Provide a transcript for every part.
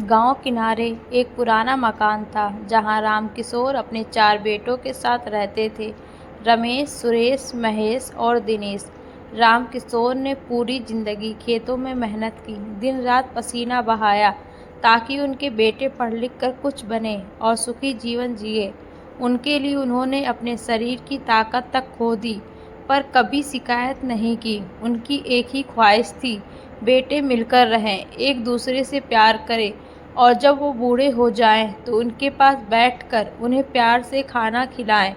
गांव किनारे एक पुराना मकान था जहां रामकिशोर अपने 4 बेटों के साथ रहते थे। रमेश, सुरेश, महेश और दिनेश। रामकिशोर ने पूरी जिंदगी खेतों में मेहनत की, दिन रात पसीना बहाया ताकि उनके बेटे पढ़ लिख कर कुछ बने और सुखी जीवन जिए। उनके लिए उन्होंने अपने शरीर की ताकत तक खो दी, पर कभी शिकायत नहीं की। उनकी एक ही ख्वाहिश थी, बेटे मिलकर रहें, एक दूसरे से प्यार करें और जब वो बूढ़े हो जाएं तो उनके पास बैठकर उन्हें प्यार से खाना खिलाएं,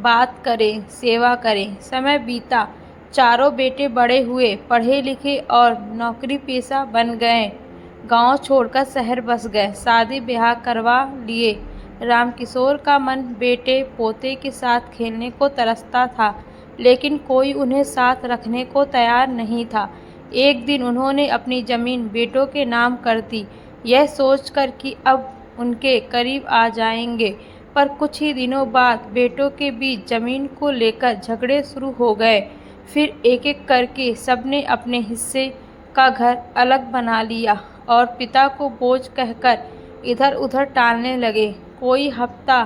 बात करें, सेवा करें। समय बीता, चारों बेटे बड़े हुए, पढ़े लिखे और नौकरी पेशा बन गए। गांव छोड़कर शहर बस गए, शादी ब्याह करवा लिए। रामकिशोर का मन बेटे पोते के साथ खेलने को तरसता था, लेकिन कोई उन्हें साथ रखने को तैयार नहीं था। एक दिन उन्होंने अपनी जमीन बेटों के नाम कर दी, यह सोचकर कि अब उनके करीब आ जाएंगे। पर कुछ ही दिनों बाद बेटों के बीच जमीन को लेकर झगड़े शुरू हो गए। फिर एक एक करके सबने अपने हिस्से का घर अलग बना लिया और पिता को बोझ कहकर इधर उधर टालने लगे। कोई हफ्ता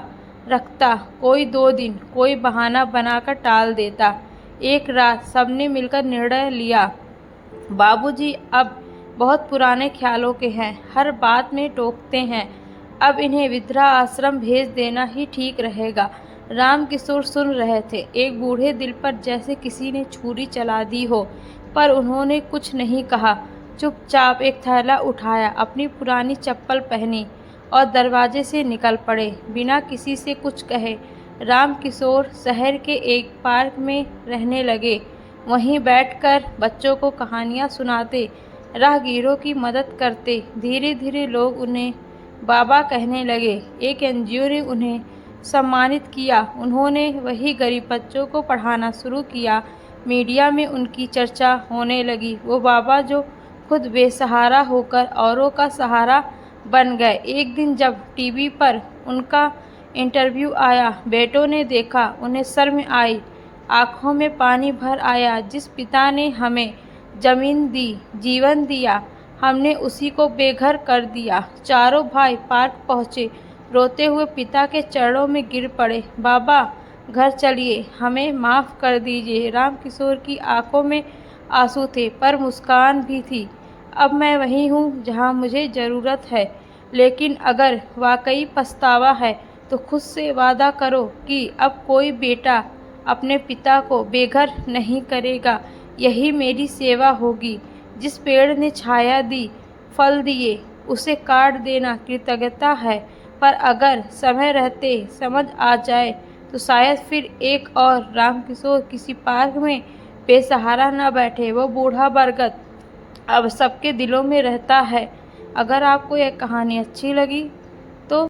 रखता, कोई 2 दिन, कोई बहाना बनाकर टाल देता। एक रात सबने मिलकर निर्णय लिया, बाबूजी अब बहुत पुराने ख्यालों के हैं, हर बात में टोकते हैं, अब इन्हें वृद्धा आश्रम भेज देना ही ठीक रहेगा। रामकिशोर सुन रहे थे, एक बूढ़े दिल पर जैसे किसी ने छुरी चला दी हो, पर उन्होंने कुछ नहीं कहा। चुपचाप एक थैला उठाया, अपनी पुरानी चप्पल पहनी और दरवाजे से निकल पड़े, बिना किसी से कुछ कहे। रामकिशोर शहर के एक पार्क में रहने लगे। वहीं बैठकर बच्चों को कहानियाँ सुनाते, राहगीरों की मदद करते। धीरे धीरे लोग उन्हें बाबा कहने लगे। एक एनजीओ ने उन्हें सम्मानित किया। उन्होंने वही गरीब बच्चों को पढ़ाना शुरू किया। मीडिया में उनकी चर्चा होने लगी। वो बाबा जो खुद बेसहारा होकर औरों का सहारा बन गए। एक दिन जब टीवी पर उनका इंटरव्यू आया, बेटों ने देखा, उन्हें शर्म आई, आंखों में पानी भर आया। जिस पिता ने हमें जमीन दी, जीवन दिया, हमने उसी को बेघर कर दिया। चारों भाई पार्क पहुँचे, रोते हुए पिता के चरणों में गिर पड़े। बाबा, घर चलिए, हमें माफ़ कर दीजिए। रामकिशोर की आंखों में आंसू थे, पर मुस्कान भी थी। अब मैं वहीं हूँ जहाँ मुझे ज़रूरत है, लेकिन अगर वाकई पछतावा है तो खुद से वादा करो कि अब कोई बेटा अपने पिता को बेघर नहीं करेगा। यही मेरी सेवा होगी। जिस पेड़ ने छाया दी, फल दिए, उसे काट देना कृतज्ञता है। पर अगर समय रहते समझ आ जाए तो शायद फिर एक और रामकिशोर किसी पार्क में बेसहारा न बैठे। वो बूढ़ा बरगद अब सबके दिलों में रहता है। अगर आपको यह कहानी अच्छी लगी